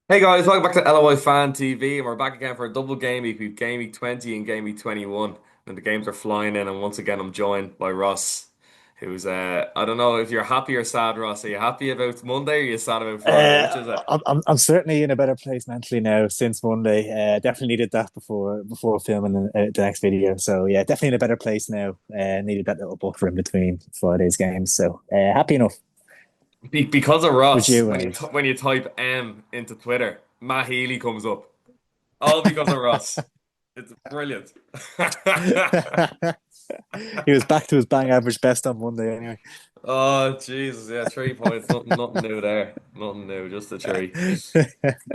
Hey guys, welcome back to LOI Fan TV, and we're back again for a double game week. We've game week 20 and game week 21, and the games are flying in. And once again, I'm joined by Ross, who's I don't know if you're happy or sad, Ross. Are you happy about Monday or are you sad about Friday? Which is it? I'm certainly in a better place mentally now since Monday. Definitely needed that before filming the next video. So yeah, definitely in a better place now. Needed that little buffer in between Friday's games. So happy enough Because of with Ross, you when anyways. when you type M into Twitter, Matt Healy comes up. All because of Ross. It's brilliant. He was back to his bang average best on Monday anyway. Oh Jesus, yeah, 3 points. Nothing new there. Nothing new, just a tree.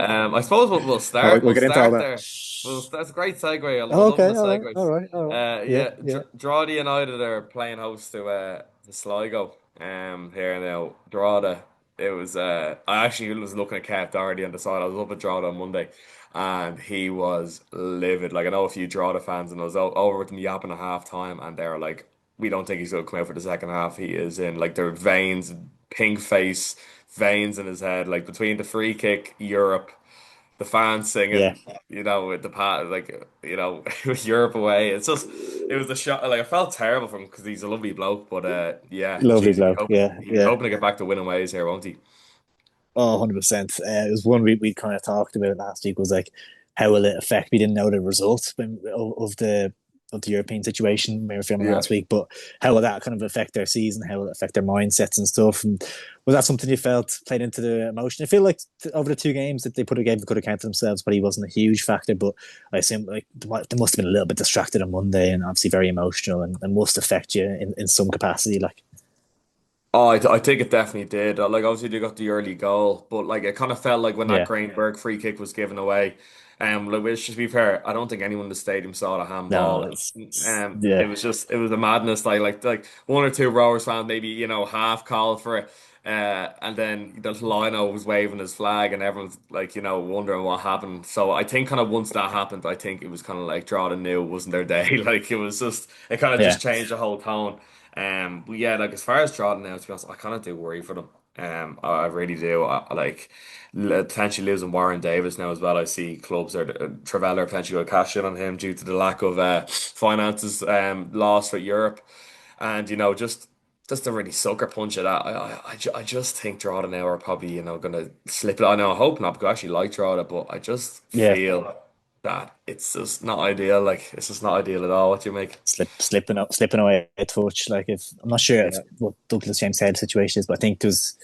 I suppose we'll Oh, start. we'll We'll get into all start that. there. Well, that's a great segue. I'm Oh, loving the okay, all right, all segues. right, all right. Yeah, Yeah, yeah. Drogheda United are playing host to Sligo. Here now, Drogheda. It was. I actually was looking at Kev Doherty on the side. I was up at Drogheda on Monday, and he was livid. Like I know a few Drogheda fans, and I was over with them yapping at half time, and they're like, "We don't think he's going to come out for the second half. He is in like their veins, pink face, veins in his head. Like between the free kick, Europe." The fans Yeah, singing, with the part like with Europe away. It was a shot. Like I felt terrible for him because he's a lovely bloke, but yeah, lovely geez, bloke. Yeah, he'll be yeah. hoping to get back to winning ways here, won't he? Oh, 100%. It was one we kind of talked about last week was like, how will it affect? We didn't know the results of the European situation when we were filming Yeah. last week, but how will that kind of affect their season? How will it affect their mindsets and stuff? And was that something you felt played into the emotion? I feel like over the two games that they put a game, they could have counted themselves, but he wasn't a huge factor. But I assume like they must have been a little bit distracted on Monday and obviously very emotional and must affect you in some capacity. Like, Oh, I think it definitely did. Like, obviously, they got the early goal, but like, it kind of felt like when that yeah, Grainberg free kick was given away. Like, which, to be fair, I don't think anyone in the stadium saw the no, handball. It yeah, was just, it was a madness. Like one or two Rovers fans maybe half called for it, and then the Lino was waving his flag, and everyone's like wondering what happened. So I think kind of once that happened, I think it was kind of like Drogheda knew it wasn't their day. Like it was just, it kind of yeah. just changed the whole tone. But yeah, like as far as Drogheda now, to be honest, I kind of do worry for them. I really do. Potentially losing Warren Davis now as well. I see clubs are Trevella potentially will cash in on him due to the lack of finances lost for Europe, and just a really sucker punch at that. I just think Drogheda now are probably gonna slip it. I know I hope not because I actually like Drogheda, but I just Yeah, feel that it's just not ideal. Like it's just not ideal at all. What do you make? slipping away a touch. Like if I'm not sure if Yeah. what Douglas James Head situation is, but I think his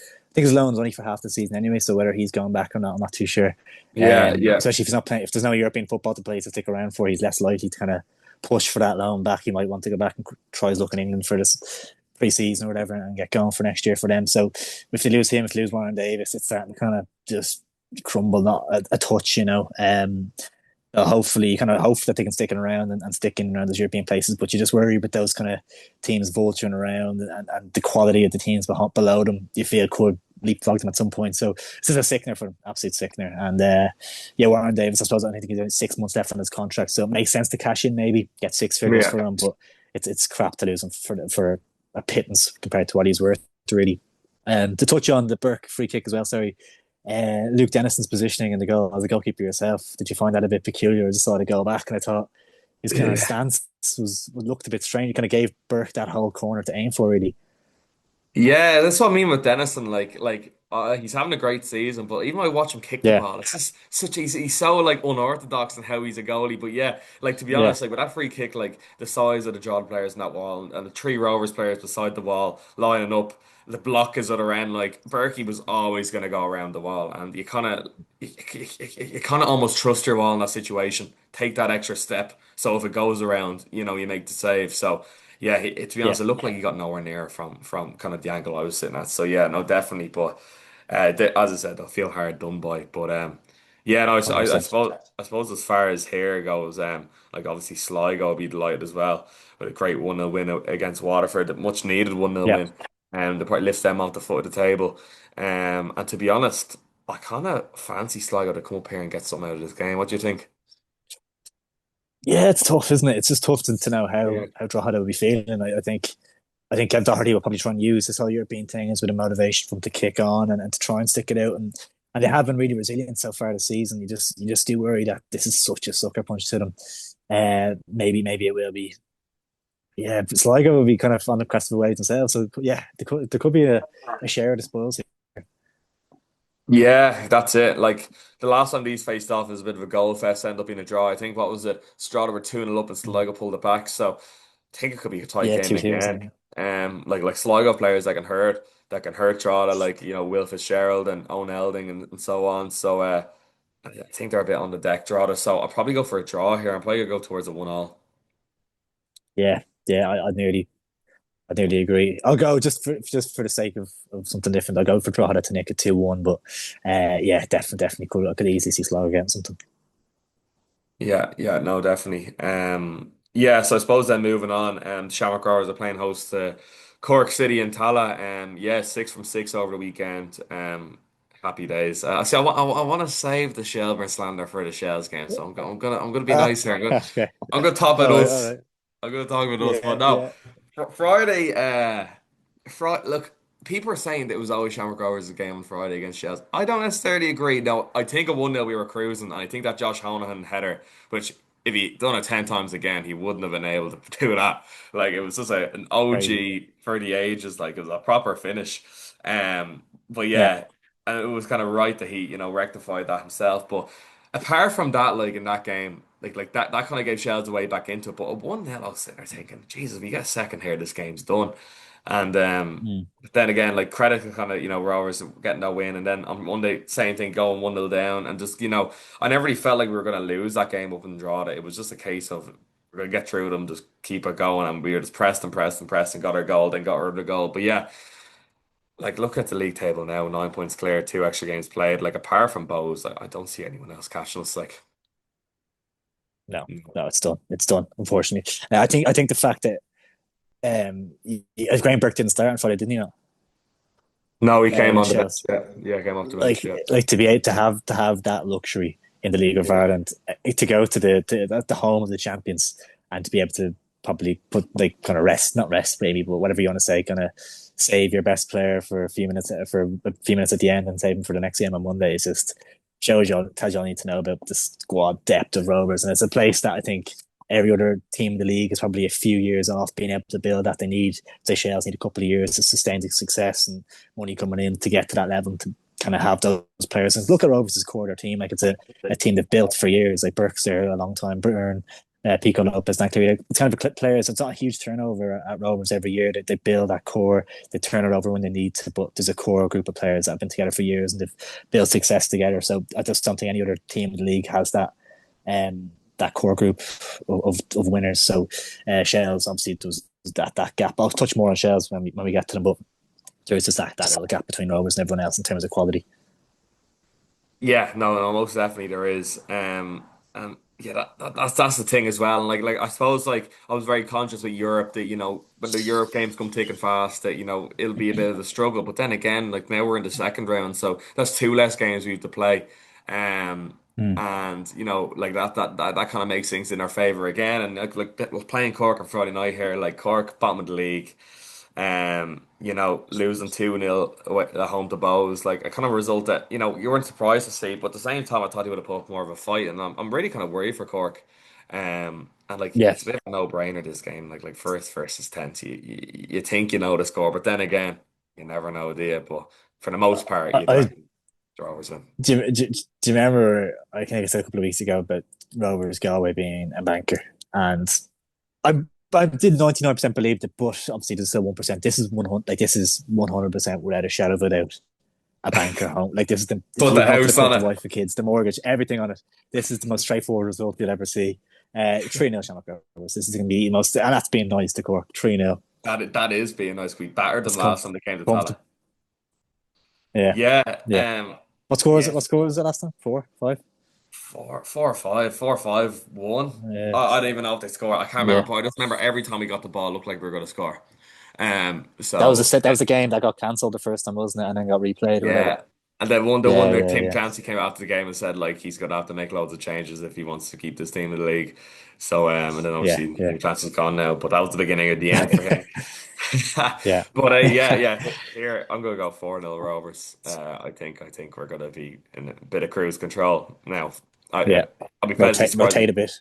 loan's only for half the season anyway. So whether he's going back or not, I'm not too sure. Yeah, yeah. Especially if he's not playing, if there's no European football to play to stick around for, he's less likely to kind of push for that loan back. He might want to go back and try his luck in England for this pre-season or whatever and get going for next year for them. So if they lose him, if they lose Warren Davis, it's starting to kind of just crumble, not a touch, you know. Hopefully, kind of hope that they can stick it around and stick in around those European places. But you just worry about those kind of teams vulturing around and the quality of the teams below them. You feel could leapfrog them at some point. So this is a sickener for them, absolute sickener. And yeah, Warren Davis, I suppose I think he's 6 months left on his contract, so it makes sense to cash in, maybe get six figures Yeah. for him. But it's crap to lose him for a pittance compared to what he's worth, really. To touch on the Burke free kick as well, sorry. Luke Dennison's positioning in the goal as a goalkeeper yourself, did you find that a bit peculiar? I just saw the goal back and I thought his kind of Yeah. stance looked a bit strange. He kind of gave Burke that whole corner to aim for, really. Yeah, that's what I mean with Denison. He's having a great season, but even when I watch him kick the Yeah, ball, it's just such he's so like unorthodox in how he's a goalie. But yeah, like to be yeah, honest, like with that free kick, like the size of the John players in that wall and the three Rovers players beside the wall lining up, the block is other end. Like Berkey was always going to go around the wall, and you kind of almost trust your wall in that situation. Take that extra step, so if it goes around, you make the save. So. Yeah, to be yeah, honest, it looked like he got nowhere near from kind of the angle I was sitting at. So yeah, no, definitely. But as I said, they'll feel hard done by. But yeah, no, I 100%. suppose as far as here goes, like obviously Sligo will be delighted as well with a great 1-0 win against Waterford, a much needed 1-0 Yeah. win, and they probably lifts them off the foot of the table. And to be honest, I kind of fancy Sligo to come up here and get something out of this game. What do you think? Yeah, it's tough, isn't it? It's just tough to know Yeah. how Drogheda will be feeling. I think Kev Doherty will probably try and use this whole European thing as a bit of motivation for him to kick on and to try and stick it out. And and they have been really resilient so far this season. You just do worry that this is such a sucker punch to them. Maybe it will be. Yeah, but Sligo will be kind of on the crest of the waves themselves. So yeah, there could be a share of the spoils here. Yeah, that's it. Like the last time these faced off was a bit of a goal fest, ended up being a draw. I think what was it? Strada were 2-0 up and Mm. Sligo pulled it back. So I think it could be a tight Yeah, game 2-2 or again. something. Like Sligo players that can hurt Strada, like Will Fitzgerald and Owen Elding and so on. So I think they're a bit on the deck, Strada. So I'll probably go for a draw here. I'm probably gonna go towards a 1-all. Yeah. I nearly agree. I'll go just for the sake of something different. I'll go for Drogheda to nick it 2-1. But yeah, definitely could. I could easily see Sligo getting something. Yeah, no, definitely. Yeah, so I suppose then moving on, Shamrock Rovers are playing host to Cork City and Tala. Yeah, 6 from 6 over the weekend. Happy days. See, I want to save the Shelburne slander for the Shells game, so I'm gonna be nice here. Okay. I'm gonna top it All us. right. I'm gonna talk about us, but Yeah, no, yeah. Friday. Look, people are saying that it was always Shamrock Rovers' game on Friday against Shells. I don't necessarily agree. No, I think at 1-0 we were cruising, and I think that Josh Honohan header, which if he done it 10 times again, he wouldn't have been able to do that. Like it was just an Crazy. OG for the ages, like it was a proper finish. But Yeah. yeah, and it was kind of right that he, rectified that himself. But apart from that, like in that game, like that kind of gave Shells a way back into it. But at 1-0, I was sitting there thinking, Jesus, if we get a second here, this game's done. And Mm. but then again, like credit to kind of, Rovers getting that win, and then on Monday, same thing, going 1-0 down, and just, I never really felt like we were going to lose that game up in Drogheda. It was just a case of we're going to get through them, just keep it going, and we were just pressed and pressed and pressed and got our goal, then got our other goal. But yeah, like look at the league table now, 9 points clear, 2 extra games played. Like apart from Bows, I don't see anyone else catching us. Like, No, no, it's done. It's done. Unfortunately, I think the fact that Graham Burke didn't start on Friday, didn't he? Not no, he came on against the bench. Shells. Yeah, he came off the bench. like Yeah. like to be able to have that luxury in the League of Yeah. Ireland, to go to the home of the champions, and to be able to probably put, like, kind of rest, not rest maybe, but whatever you want to say, kind of save your best player for a few minutes at the end and save him for the next game on Monday. It's just tells you all you need to know about the squad depth of Rovers, and it's a place that I think every other team in the league is probably a few years off being able to build that. They need, say, Shells need a couple of years to sustain the success and money coming in to get to that level, to kind of have those players. And look at Rovers' core, their team. Like, it's a team they've built for years. Like Burke's there a long time, Byrne, Pico Lopez, Nanclery. It's kind of a players. It's not a huge turnover at Rovers every year. They build that core. They turn it over when they need to, but there's a core group of players that have been together for years and they've built success together. So I just don't think any other team in the league has that core group of winners. So Shells obviously does that gap. I'll touch more on Shells when we get to them, but there's just that little gap between Rovers and everyone else in terms of quality. Yeah, no, most definitely there is. And yeah, that's the thing as well. And like I suppose like I was very conscious with Europe that when the Europe games come thick and fast that it'll be a bit of a struggle. But then again, like now we're in the second round, so that's two less games we have to play. Um, Mm. and like that kind of makes things in our favor again. And like we're playing Cork on Friday night here, like Cork bottom of the league. Losing 2-0 at home to Bows, like a kind of result that, you weren't surprised to see, but at the same time, I thought he would have put up more of a fight, and I'm really kind of worried for Cork. And like Yeah, it's a bit of a no-brainer this game, like first versus 10th. You think you know the score, but then again, you never know, do you? But for the most part, I, you'd I reckon draw always win. do you remember? I think I said a couple of weeks ago about Rovers Galway being a banker, and I I did 99% believe it, but obviously there's still 1%. This is 100, like this is 100% without a shadow of a doubt a banker home. Like, this is the, Put you the have to house on put the it. wife, the kids, the mortgage, everything on it. This is the most straightforward result you'll ever see. 3-0 Shamrock Rovers. This is going to be the most, and that's being nice to Cork. 3-0. That is being nice. We battered them That's last time they came to Tala. comfortable. Yeah, Yeah, yeah. What score is it? yeah. What score was it last time? 4, 5? 4-5, 4-5, 1. Yeah, I don't even know if they scored. I can't remember, yeah. but I just remember every time we got the ball, it looked like we were going to score. That was a So set. That was a game that got cancelled the first time, wasn't it? And then got replayed or yeah, whatever. And then one the Yeah, wonder yeah, Tim yeah, Clancy came after the game and said like he's gonna have to make loads of changes if he wants to keep this team in the league. So and then yeah, obviously yeah, Tim Clancy's gone now, but that was the beginning of the end for him. yeah, But yeah, yeah. Here I'm gonna go 4-0 Rovers. I think we're gonna be in a bit of cruise control now. yeah. I'll be pleasantly surprised. Rotate a bit,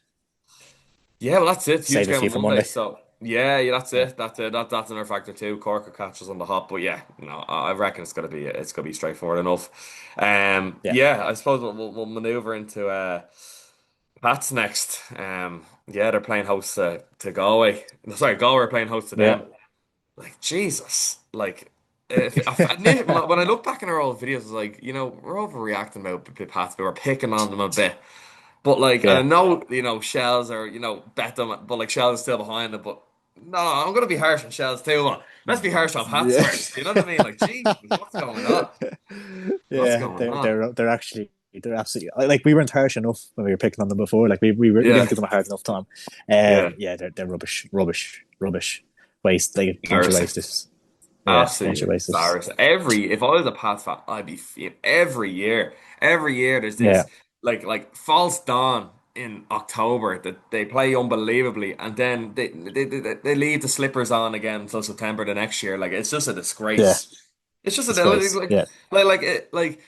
Yeah, well, that's it. Huge save a game few on for Monday. Monday. So yeah, that's Yeah, it. That's it. That's another factor too. Cork will catch us on the hop, but yeah, I reckon it's gonna be straightforward enough. yeah, Yeah, I suppose we'll maneuver into Pats next. Yeah, they're playing host to Galway. No, sorry, Galway are playing host to yeah. them. Like Jesus, like. When I look back in our old videos, it's like, we're overreacting about Pats, but we're picking on them a bit. But like, and I Yeah. know, Shells are, bet them, but like Shells is still behind them. But no, I'm gonna be harsh on Shells too. Man. Let's be harsh on Pats Yeah. first. You know what I mean? Like, Jesus, what's going on? What's Yeah, going on? they're actually they're absolutely like we weren't harsh enough when we were picking on them before. Like we didn't Yeah, give them a hard enough time. yeah, Yeah, they're rubbish, rubbish, rubbish. Waste like a bunch of embarrassing. wasted. Yeah, bunch of Absolutely wasted. embarrassing. If I was a Pats fan, I'd be every year there's Yeah, this like false dawn in October that they play unbelievably, and then they leave the slippers on again until September the next year. Like it's just a yeah, disgrace. It's just a disgrace. like Yeah, like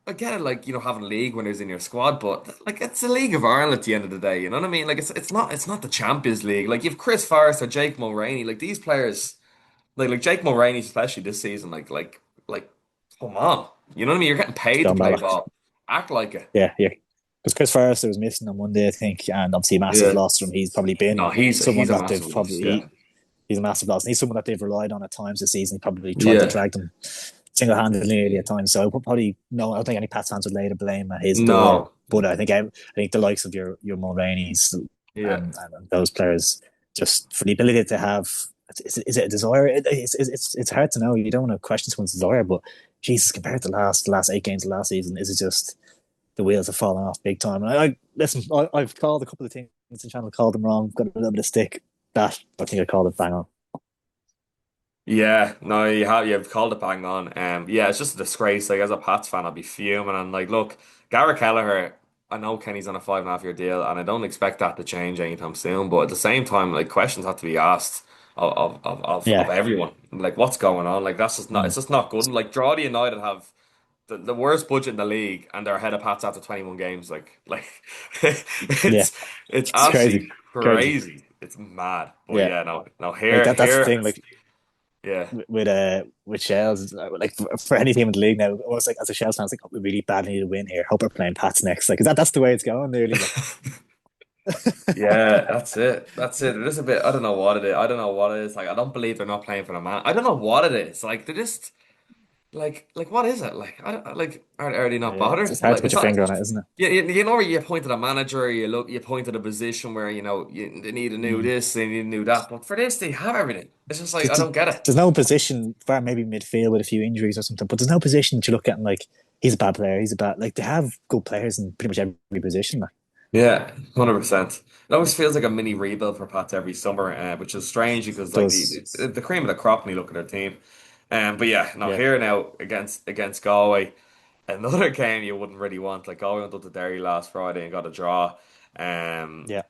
I get it, like having league winners in your squad, but like it's a League of Ireland at the end of the day. You know what I mean? Like it's not the Champions League. Like you've Chris Forrest or Jake Mulroney, like these players. Like Jake Mulroney, especially this season, like, come on, you know what I mean? You're getting paid to John play Ballock. ball. Act like it. Yeah, yeah. Because Chris Forrester was missing on Monday, I think, and obviously a massive Yeah. loss from. He's probably been No, he's someone a that they've massive loss. Yeah. probably he's a massive loss. And he's someone that they've relied on at times this season. He probably tried to Yeah. drag them single handedly at times. So I would probably no, I don't think any Pats fans would lay the blame at his door. No. But I think the likes of your Mulraneys Yeah. and those players just for the ability to have is it a desire? It's hard to know. You don't want to question someone's desire, but Jesus, compared to the last 8 games of last season, is it just the wheels have fallen off big time? And I listen. I've called a couple of things in channel, called them wrong, got a little bit of stick. That I think I called it bang on. Yeah, no, you've called it bang on. Yeah, it's just a disgrace. Like as a Pats fan, I'd be fuming. And like, look, Gareth Kelleher, I know Kenny's on a 5.5 year deal, and I don't expect that to change anytime soon. But at the same time, like questions have to be asked of Yeah. everyone. Like, what's going on? Like that's just not. Mm. It's just not good. Like, Drogheda United have the worst budget in the league, and they're ahead of Pats after 21 games. Like, Yeah. it's It's crazy. absolutely Crazy. crazy. It's mad. But Yeah. yeah, no, Like here, that's the here, thing. Like yeah. with Shells, like for any team in the league now, almost like as a Shells fan, it's like oh, we really badly need to win here. Hope we're playing Pats next. Like that's the way it's going, nearly. Like Yeah, that's it. That's it. It is a bit. I don't know what it is. I don't know what it is. Like, I don't believe they're not playing for the man. I don't know what it is. Like, they're just like what is it? Like, I don't like. Are they not yeah, it's bothered? hard to Like, put it's your not. finger on it, isn't it? You know where you appointed a manager, or you appointed a position where they need a new Mm. this, they need a new that. But for this, they have everything. It's just like I There's, don't get it. there's no position, bar maybe midfield with a few injuries or something, but there's no position that you look at and like he's a bad player. He's a bad like they have good players in pretty much every position. Like Yeah, 100%. It always feels like a mini rebuild for Pats every summer, which is strange because like does the cream of the crop when you look at their team. But yeah, no, yeah here now against Galway, another game you wouldn't really want. Like Galway went up to Derry last Friday and got a draw. Um, yeah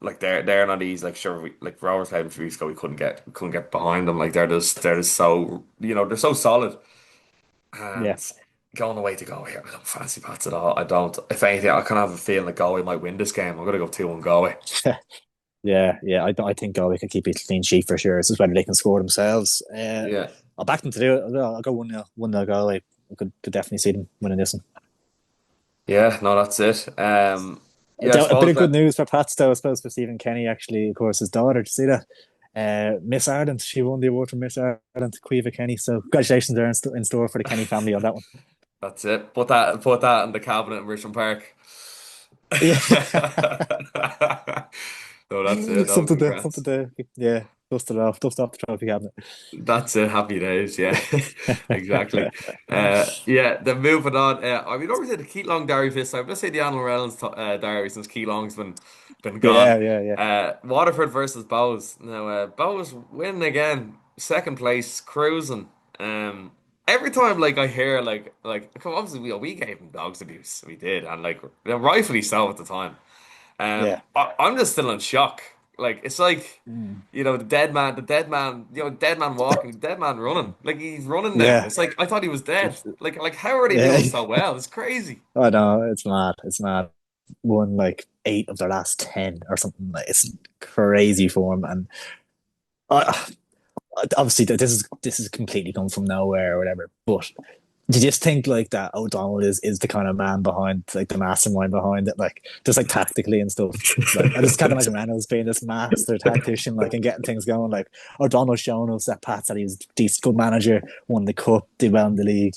like they're not easy. Like sure, like Rovers played a few weeks ago, we couldn't get behind them. Like they're just so they're so solid. yeah. And going away to Galway, I don't fancy Pats at all. I don't. If anything, I kind of have a feeling that Galway might win this game. I'm gonna go 2-1 Galway. Yeah, yeah. I think Galway can keep it clean sheet for sure. It's just whether they can score themselves. Yeah. I'll back them to do it. I'll go 1-0, 1-0 Galway. I could definitely see them winning this one. Yeah, no, that's it. Yeah, I A bit suppose of good that. news for Pats, though, I suppose, for Stephen Kenny, actually, of course, his daughter. Did you see that? Miss Ireland, she won the award for Miss Ireland, Caoimhe Kenny. So, congratulations there in store for the Kenny family on that one. That's it. Put that in the cabinet in Richmond Park. Yeah. No, that's it. No, Something congrats. to, yeah, dust off the trophy cabinet. That's it. Happy days. Yeah, exactly. Yeah. Then moving on. I mean, obviously the Keat Derry this time. Let's say the Alan Reynolds Derry since Keat Long's been gone. Yeah, yeah, yeah. Waterford versus Bows. Now, Bows win again. Second place, cruising. Um, every time like I hear obviously we gave him dogs abuse, we did, and like rightfully so at the time. Yeah. I'm just still in shock. Like it's like, Mm. dead man walking, dead man running. Like he's running now. Yeah. It's like I thought he was dead. Like how are they Yeah. doing so well? It's crazy. I know, it's mad. It's mad. Won like 8 of their last 10 or something. Like, it's crazy form. And uh, obviously, this is completely come from nowhere or whatever. But do you just think like that O'Donnell is the kind of man behind, like the mastermind behind it, like just like tactically and stuff. Like I just can't imagine Reynolds being this master tactician, like and getting things going. Like O'Donnell showing us that Pat said he was a decent good manager, won the cup, did well in the league.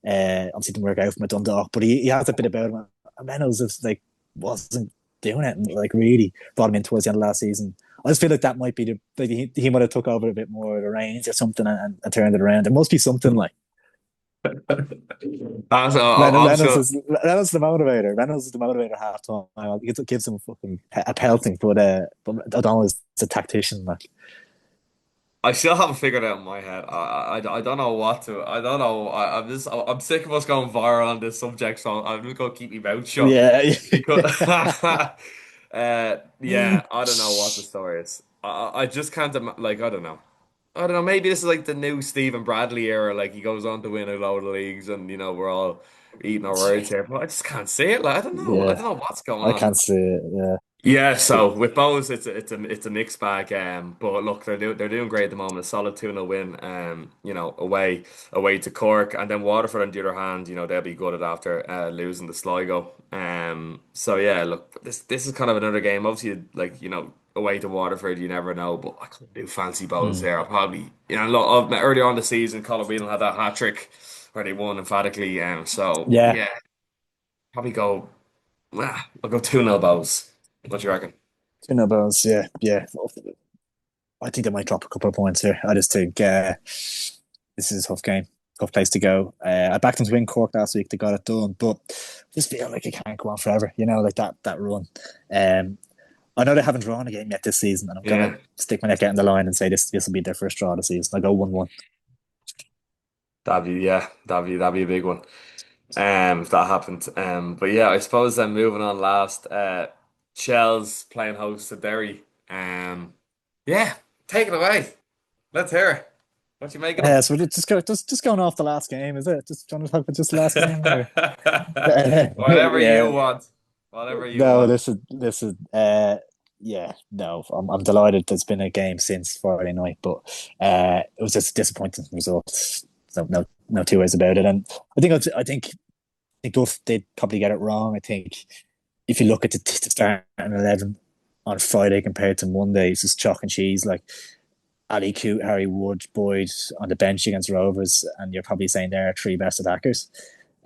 Obviously didn't work out for him at Dundalk, but he has a bit about him. And Reynolds just like wasn't doing it, and like really brought him in towards the end of last season. I just feel like that might be the like he might have took over a bit more of the reins or something and turned it around. There must be something like I'm sure. Reynolds the motivator. Reynolds is the motivator half time. It gives him fucking a pelting, but O'Donnell is a tactician. Like I still haven't figured out in my head. I don't know what to. I don't know. I'm sick of us going viral on this subject, so I'm just gonna keep my mouth shut yeah, because yeah, I don't know what the story is. I just can't like I don't know. I don't know. Maybe this is like the new Stephen Bradley era. Like he goes on to win a load of leagues, and we're all eating our words here. But I just can't see it. Like I don't know. I yeah. don't know what's going I on. can't see it. Yeah, Yeah, so with Bows, it's a mixed bag. But look, they're doing great at the moment. A solid 2-0 win. Away to Cork, and then Waterford on the other hand, they'll be gutted after losing the Sligo. So yeah, look, this is kind of another game. Obviously, like away to Waterford, you never know. But I could do fancy Bows mm. there. I'll probably, look, earlier on the season, Colin Whelan had that hat trick where they won emphatically. So Yeah. yeah, probably go. I'll go 2-0 Bows. What do you reckon? You know, Bones. Yeah, yeah. I think they might drop a couple of points here. I just think this is a tough game, tough place to go. I backed them to win Cork last week. They got it done, but I just feel like it can't go on forever. Like that run. Um, I know they haven't drawn a game yet this season, and I'm gonna Yeah, stick my neck out in the line and say this will be their first draw of the season. I go 1-1. that'd be a big one. If that happened. But yeah, I suppose then moving on last, Shell's playing host to Derry. Yeah, take it away. Let's hear it. What you making them? So we're just going off the last game, is it? Just trying to talk about just the last game, or Whatever you yeah. want. Whatever you No, want. this is yeah, no, I'm delighted there's been a game since Friday night, but it was just a disappointing result. No two ways about it. And I think they'd probably get it wrong. I think if you look at the starting 11 on Friday compared to Monday, it's just chalk and cheese. Like Ali Coote, Harry Wood, Boyd on the bench against Rovers, and you're probably saying they're three best attackers.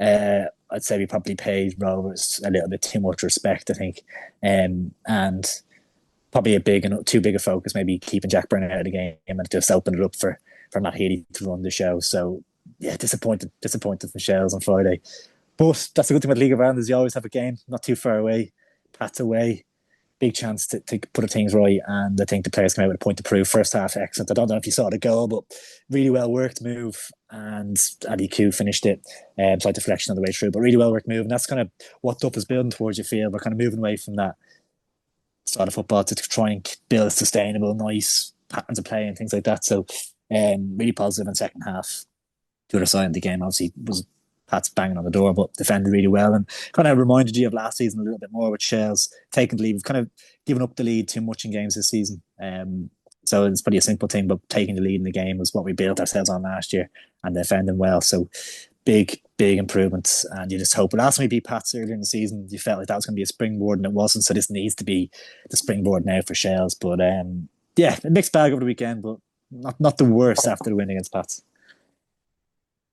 I'd say we probably paid Rovers a little bit too much respect, I think, and probably a big and too big a focus, maybe keeping Jack Brennan out of the game and just open it up for Matt Healy to run the show. So yeah, disappointed for Shells on Friday. But that's a good thing about League of Ireland is you always have a game not too far away. Pat's away, big chance to put things right. And I think the players came out with a point to prove. First half, excellent. I don't know if you saw the goal, but really well worked move. And Ali Q finished it, slight deflection on the way through, but really well worked move. And that's kind of what Duff is building towards, you feel. We're kind of moving away from that sort of football to try and build sustainable, nice patterns of play and things like that. So really positive in second half. The other side of the game obviously was Pat's banging on the door, but defended really well and kind of reminded you of last season a little bit more with Shells taking the lead. We've kind of given up the lead too much in games this season. So it's pretty a simple thing, but taking the lead in the game was what we built ourselves on last year and defending well. So big improvements. And you just hope. But last time we beat Pats earlier in the season, you felt like that was going to be a springboard and it wasn't. So this needs to be the springboard now for Shells. But yeah, a mixed bag over the weekend, but not the worst after the win against Pats.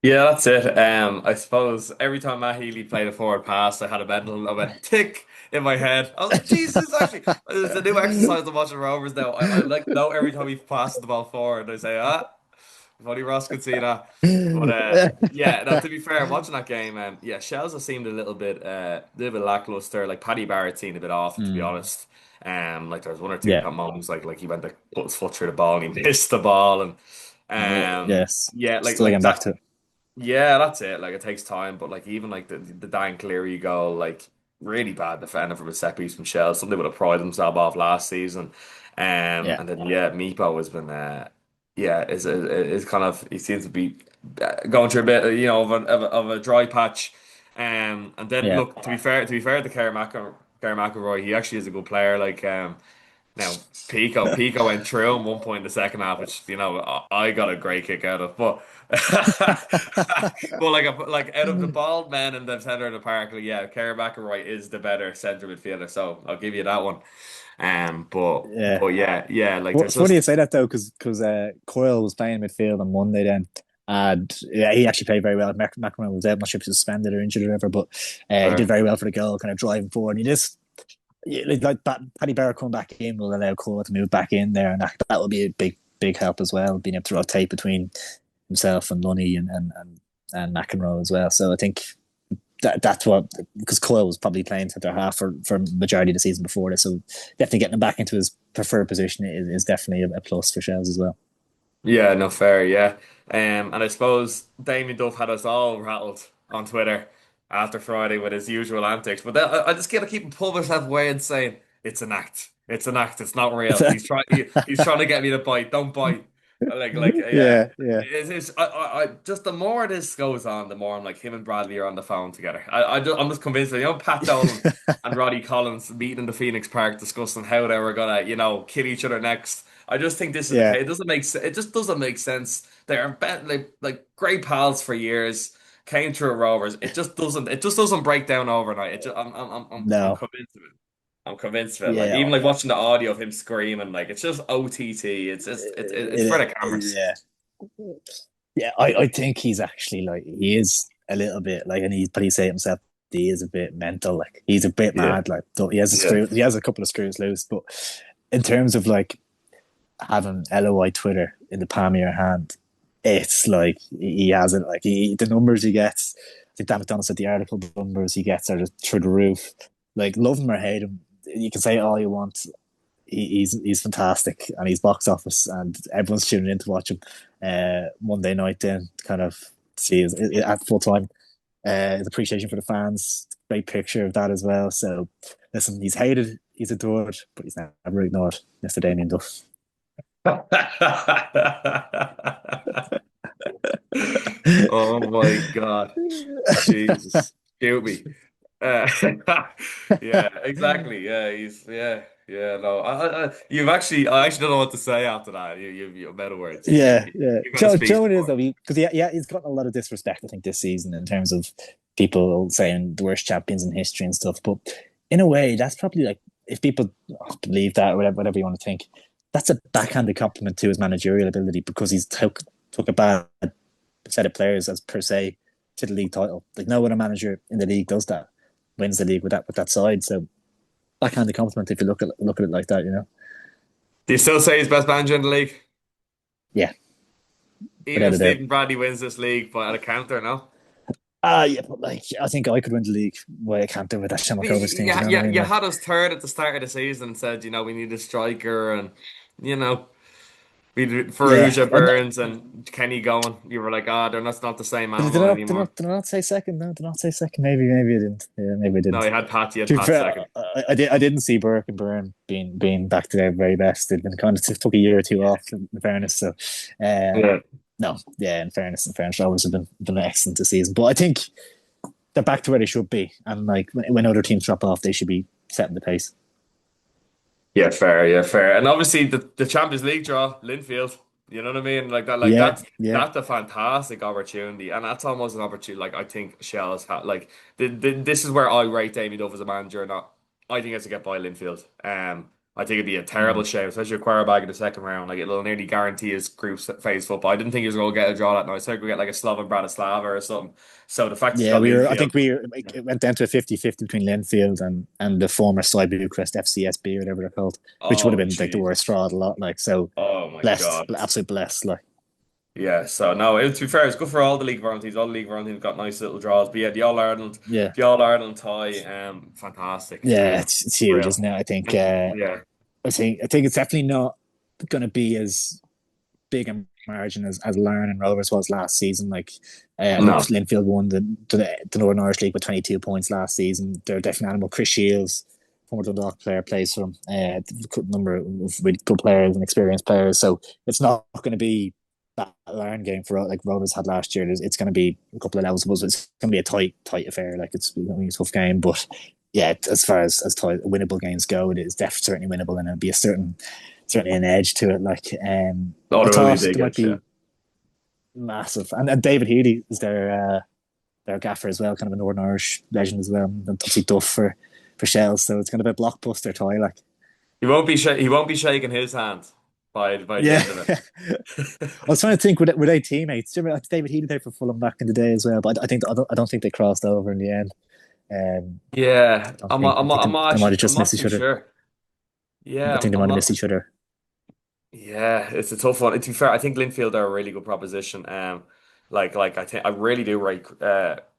Yeah, that's it. I suppose every time Matt Healy played a forward pass, I had a mental, I went tick in my head. I was like, Jesus, actually, it's a new exercise I'm watching Rovers now. I like know every time he passes the ball forward, I say, if only Ross could see that. But yeah, no, to be fair, watching that game, yeah, Shells have seemed a little bit lackluster. Like Paddy Barrett seemed a bit off, to be Mm, honest. Like there was one or two yeah. moments like he went to put his foot through the ball and he missed the ball and Yes. yeah, like Still like getting back that. to it. Yeah, that's it. Like it takes time, but like even like the Dan Cleary goal, like really bad defender from a set piece from Shell. Something would have prided himself off last season. Yeah, And then yeah, Meepo has been yeah, is kind of he seems to be going through a bit of a dry patch. And then yeah. look, to be fair to Kerr McElroy, he actually is a good player. Like now, Pico went through him one point in the second half, which I got a great kick out of. But but like out of the bald men in the center of the park, like, yeah, Kerr McElroy is the better centre midfielder, so I'll give you that one. Yeah. But yeah, like Well, there's funny you just say that though, because Coyle was playing midfield on Monday then, and yeah, he actually played very well. McMahon was out, I'm not sure if he was suspended or injured or whatever, but he did very well for the goal, kind of driving forward. And he just yeah, Paddy Barrett coming back in will allow Coyle to move back in there, and that will be a big help as well, being able to rotate between himself and Lunny and McEnroe as well. So I think that's what because Coyle was probably playing centre half for majority of the season before this, so definitely getting him back into his preferred position is definitely a plus for Shells as well. yeah, no fair, yeah. And I suppose Damien Duff had us all rattled on Twitter after Friday with his usual antics. But then I just gotta keep pulling myself away and saying it's an act. It's an act. It's not real. He's trying to get me to bite. Don't bite. Yeah. Yeah, yeah, It's I just the more this goes on, the more I'm like him and Bradley are on the phone together. I'm just convinced that Pat Dolan and Roddy Collins meeting in the Phoenix Park discussing how they were gonna kill each other next. I just think this is the yeah, case. It doesn't make it just doesn't make sense. They're like great pals for years. Came through at Rovers. It just doesn't break down overnight. I'm no, convinced of it. I'm convinced of it. Like yeah, even like watching the audio of him screaming, like it's just OTT. It's for the cameras. yeah, yeah. I think he's actually like he is a little bit like, and he's but he say himself he is a bit mental. Like he's a bit Yeah, mad. Like so yeah, he has a couple of screws loose, but in terms of like having LOI Twitter in the palm of your hand, it's like he has it. Like the numbers he gets. I think Dan McDonald said the article the numbers he gets are just through the roof. Like love him or hate him, you can say all you want. He's fantastic and he's box office and everyone's tuning in to watch him. Monday night then kind of see at full time. His appreciation for the fans, great picture of that as well. So listen, he's hated, he's adored, but he's never ignored. Mr. Damien Duff. Oh my God. Jesus. Shoot me. Uh, yeah, exactly. Yeah, no. I actually don't know what to say after that. You're better words. Yeah, yeah. You got to speak Joe it is for though, because he's gotten a lot of disrespect, I think, this season in terms of people saying the worst champions in history and stuff. But in a way, that's probably like if people believe that, or whatever you want to think, that's a backhanded compliment to his managerial ability because he's took a bad set of players as per se to the league title. Like no other manager in the league does that, wins the league with that side. So backhanded compliment if you look at it like that, you know. Do you still say he's best manager in the league? Yeah, Even without if a doubt. Stephen Bradley wins this league by a counter, no? Yeah, but like I think I could win the league. Why I can't do with that Shamrock Rovers team. Do you Yeah, know what yeah, I mean? you Like, had us third at the start of the season and said, we need a striker and you know we yeah, Ferrugia, Burns and Kenny going. You were like, that's not the same animal anymore. did I not say second? No, did I not say second? Maybe I didn't. Yeah, maybe I No, didn't. You had To be Pat fair, second. I didn't see Burke and Byrne being back to their very best. They've been kind of took a year or two off in fairness. So, uh, Yeah. no, yeah, in fairness, Rovers have been excellent this season. But I think they're back to where they should be, and like when other teams drop off, they should be setting the pace. Yeah, fair, yeah, fair. And obviously the Champions League draw, Linfield, you know what I mean? Like that, Yeah, yeah. that's a fantastic opportunity. And that's almost an opportunity like I think Shell's had like this is where I rate Damien Dove as a manager, not I think it's to get by Linfield. I think it'd be a terrible Mm. shame, especially a quarterback in the second round. Like it'll nearly guarantee his group phase football. I didn't think he was gonna get a draw that night. I think we get like a Slovan Bratislava or something. So the fact he's Yeah, got I Linfield, think it went down to a 50-50 between Linfield and the former Sly Bucharest FCSB or whatever they're called, which would have oh been like the Jesus. worst draw of the lot. Like, so Oh my blessed, God. absolutely blessed. Like, Yeah, so no, to be fair, it's good for all the league varieties. All the league varieties got nice little draws. But yeah, yeah, the All Ireland tie, fantastic. yeah, it's huge, Real. isn't it? I think, Yeah. I think it's definitely not going to be as big a margin as Larne and Rovers was last season. Like, I think No. Linfield won the Northern Irish League with 22 points last season. They're definitely an animal. Chris Shields, former Dundalk player, plays for them. A number of really good players and experienced players. So it's not going to be that Larne game for like Rovers had last year. It's going to be a couple of levels above. It's going to be a tight affair. Like it's going to be a tough game, but yeah, as far as tight, winnable games go, it is definitely certainly winnable, and it'll be a certainly an edge to it. Like, Oh, I there will be a thought big there might edge, yeah. be massive, and David Healy is their gaffer as well, kind of a Northern Irish legend as well, and obviously Duff for Shells. So it's going to be a blockbuster tie. Like, He won't be shaking his hand by the yeah. end of I it. was trying to think, were they teammates? Do you remember David Healy there for Fulham back in the day as well? But I don't think they crossed over in the end. Yeah, I think they might have I'm just not missed too each other. sure. I Yeah, think they I'm might have not. missed each other. Yeah, it's a tough one. To be fair, I think Linfield are a really good proposition. I think I really do rate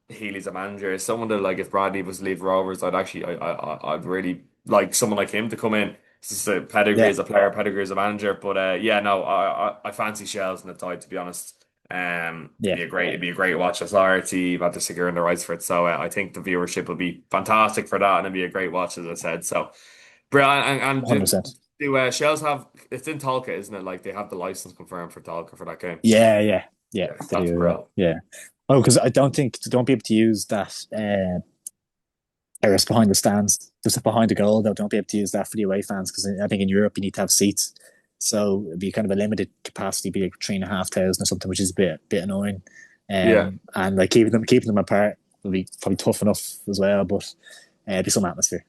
Healy as a manager. As someone that like if Bradley was to leave Rovers, I'd really like someone like him to come in. It's just a pedigree Yeah, as a player, pedigree as a manager. But yeah, no, I fancy Shells in the tie to be honest. yeah, It'd be a great watch. As our team after securing the rights for it, so I think the viewership will be fantastic for that, and it'd be a great watch, as I said. So, brilliant. And 100%. do Shells have? It's in Talca, isn't it? Like they have the license confirmed for Talca for that game. Yeah. Yeah, They that's do. Yeah, brilliant. yeah. Oh, because I don't think they don't be able to use that terrace behind the stands, just behind the goal. They don't be able to use that for the away fans because I think in Europe you need to have seats, so it'd be kind of a limited capacity, be like 3,500 or something, which is a bit annoying. Yeah, And like keeping them apart would be probably tough enough as well, but it'd be some atmosphere.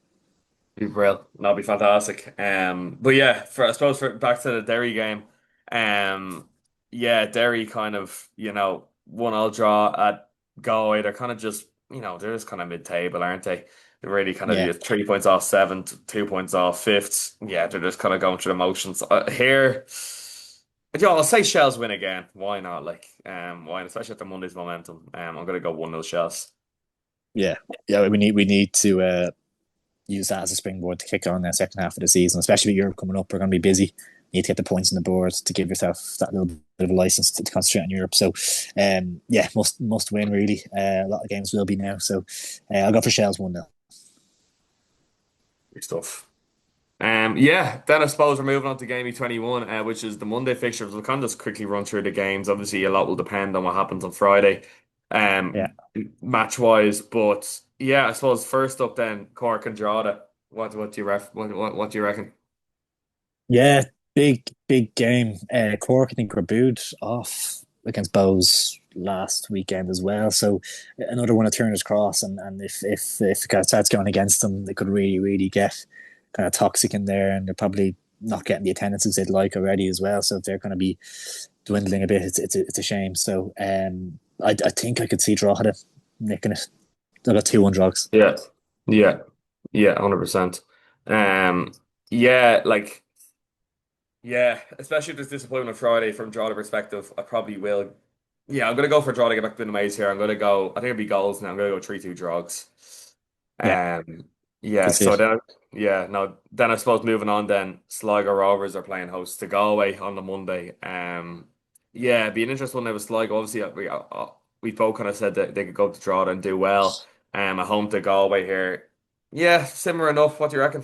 be brilliant. That'd be fantastic. But yeah, for I suppose for back to the Derry game. Um, yeah, Derry kind of 1-1 draw at Galway. They're kind of just they're just kind of mid-table, aren't they? They're really kind of Yeah, 3 points off seventh, 2 points off fifth. Yeah, they're just kind of going through the motions here. Yeah, I'll say Shells win again. Why not? Like, why? Especially after Monday's momentum. I'm gonna go 1-0 Shells. yeah, yeah. We need to use that as a springboard to kick on the second half of the season, especially with Europe coming up. We're going to be busy. You need to get the points on the board to give yourself that little bit of a license to concentrate on Europe. So, yeah, must win really. A lot of games will be now. So, I'll go for Shells 1-0. Good stuff. Yeah, then I suppose we're moving on to game week 21, which is the Monday fixtures. We'll kind of just quickly run through the games. Obviously, a lot will depend on what happens on Friday, Yeah, match wise. But yeah, I suppose first up then Cork and Drogheda. What do you what do you reckon? yeah, big game. Cork, I think, were booed off against Bows last weekend as well. So another one of Turner's cross, and if it starts going against them, they could really get kind of toxic in there, and they're probably not getting the attendances they'd like already as well. So if they're going to be dwindling a bit, it's a shame. So I think I could see Drogheda nicking it. I got 2-1 drugs. Yeah, yeah, yeah, 100%. Um, yeah, like. Yeah, especially if there's disappointment on Friday from Drogheda perspective, I probably will. Yeah, I'm gonna go for draw to get back to the maze here. I'm gonna go. I think it'll be goals now. I'm gonna go 3-2 draws. Yeah, Yeah. could see So it. then, yeah. No, then I suppose moving on. Then Sligo Rovers are playing host to Galway on the Monday. Yeah, it'd be an interesting one there with Sligo. Obviously, we both kind of said that they could go to Drogheda and do well. At home to Galway here. Yeah, similar enough. What do you reckon?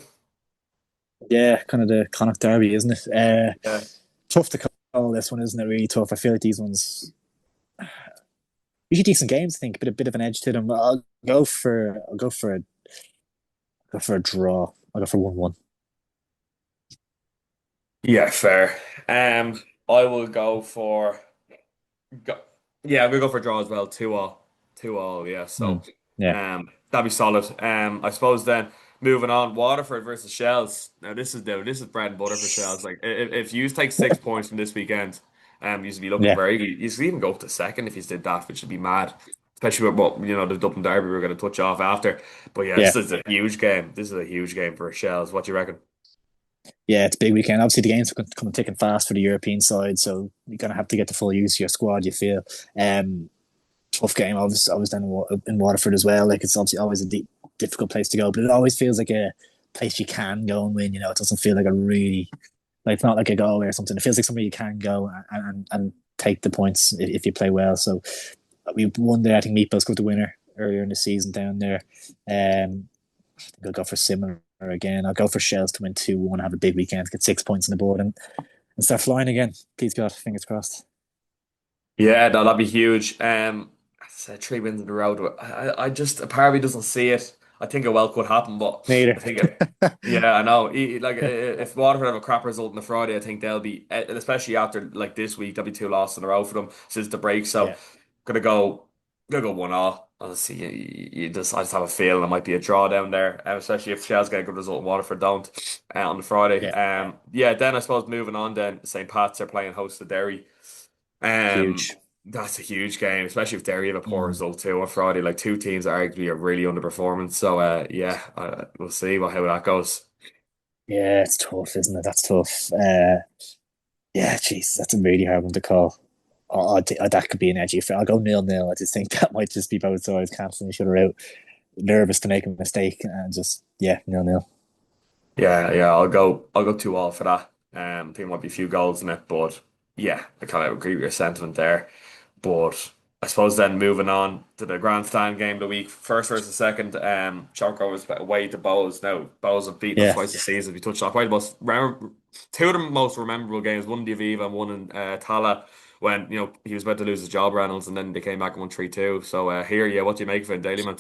Yeah, kind of the Connacht derby, isn't it? Yeah. Tough to call this one, isn't it? Really tough. I feel like these ones usually decent games. I think, but a bit of an edge to them. Go for a draw. I'll go for 1-1. Yeah, fair. I will go for. Go, yeah, we'll go for draw as well. 2-2, 2-2. Yeah, so Mm. Yeah, that'd be solid. I suppose then moving on, Waterford versus Shells. Now this is bread and butter for Shells. Like if you take 6 points from this weekend, you should be looking yeah, very good. You should even go up to second if you did that, which would be mad. Especially with what the Dublin Derby we're going to touch off after. But yeah, yeah, this is a huge game. This is a huge game for Shells. What do you reckon? yeah. It's a big weekend. Obviously, the games are coming thick and fast for the European side, so you're gonna have to get the full use of your squad. You feel. Tough game. I was down in Waterford as well. Like it's obviously always a difficult place to go, but it always feels like a place you can go and win. You know, it doesn't feel like a really Like it's not like a goal or something. It feels like somewhere you can go and take the points if you play well. So we won there. I think Meatballs got the winner earlier in the season down there. I think I'll go for similar again. I'll go for Shells to win 2-1, have a big weekend, get 6 points on the board, and start flying again. Please God, fingers crossed. Yeah, no, that'd be huge. I said 3 wins in a row. I just a part of me doesn't see it. I think it well could happen, but I Neither. think it. Yeah, I know. Like if Waterford have a crap result on the Friday, I think they'll be, especially after like this week, there'll be 2 losses in a row for them since the break. So Yeah, gonna go, gonna go 1-1. Honestly, I just have a feeling it might be a draw down there, especially if Shell's get a good result and Waterford don't on the Friday. yeah, Yeah. Then I suppose moving on, then St. Pat's are playing host to Derry. Um, huge. that's a huge game, especially if Derry have a poor Mm. result too on Friday. Like two teams that arguably are really underperforming. So yeah, we'll see how that goes. Yeah, it's tough, isn't it? That's tough. Yeah, jeez, that's a really hard one to call. That could be an edgy affair. I'll go 0-0. I just think that might just be both sides cancelling each other out, nervous to make a mistake, and just yeah, 0-0. Yeah, yeah, I'll go 2-2 for that. I think there might be a few goals in it, but yeah, I kind of agree with your sentiment there. But I suppose then moving on to the grandstand game of the week, first versus second, Shamrock was away to Bows. Now Bows have beaten us Yeah, twice this season. We touched on probably the most two of the most memorable games, one in the Aviva and one in Tala, when he was about to lose his job, Reynolds, and then they came back and won 3-2. So here, yeah, what do you make of it, Daily Man?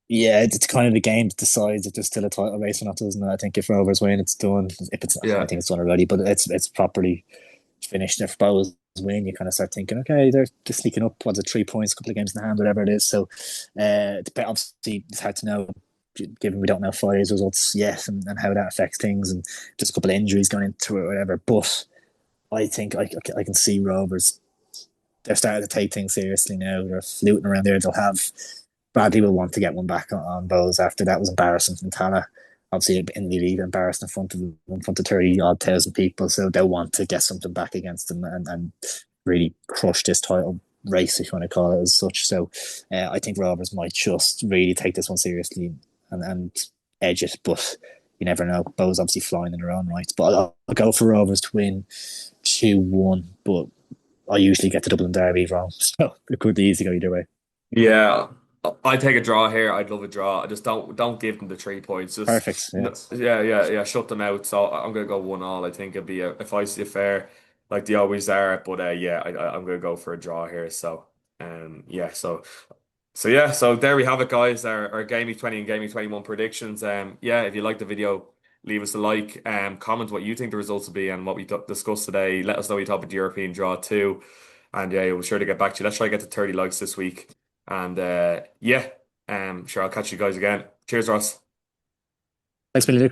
yeah, it's kind of the game that decides if there's still a title race or not, doesn't it? I think if Rovers win, it's done. If it's, I Yeah, think it's done already, but it's properly finished. If Bows win, you kind of start thinking, okay, they're just sneaking up. What's it, 3 points, a couple of games in the hand, whatever it is. So, obviously, it's hard to know, given we don't know Friday's results yet and how that affects things, and just a couple of injuries going into it, or whatever. But I think I can see Rovers. They're starting to take things seriously now. They're fluting around there. They'll have Bradley will want to get one back on Bowes after that was embarrassing from Tala. Obviously, in the league, embarrassed in front of 30 odd thousand people. So they'll want to get something back against them and really crush this title race, if you want to call it as such. So I think Rovers might just really take this one seriously and edge it. But you never know. Bowes obviously flying in their own right. But I'll go for Rovers to win 2-1. But I usually get the Dublin Derby wrong. So it could be easy to go either way. yeah. I take a draw here. I'd love a draw. I just don't give them the 3 points. Just Perfect. Yeah. yeah, yeah, yeah. Shut them out. So I'm gonna go 1-1. I think it'd be if I see a fair like they always are. But yeah, I'm gonna go for a draw here. So yeah. So yeah. So there we have it, guys. Our Game Week 20 and Game Week 21 predictions. Yeah. If you like the video, leave us a like. Comment what you think the results will be and what we discussed today. Let us know what you thought of the European draw too. And yeah, we'll sure to get back to you. Let's try to get to 30 likes this week. And yeah, sure, I'll catch you guys again. Cheers, Ross. Thanks, Billy.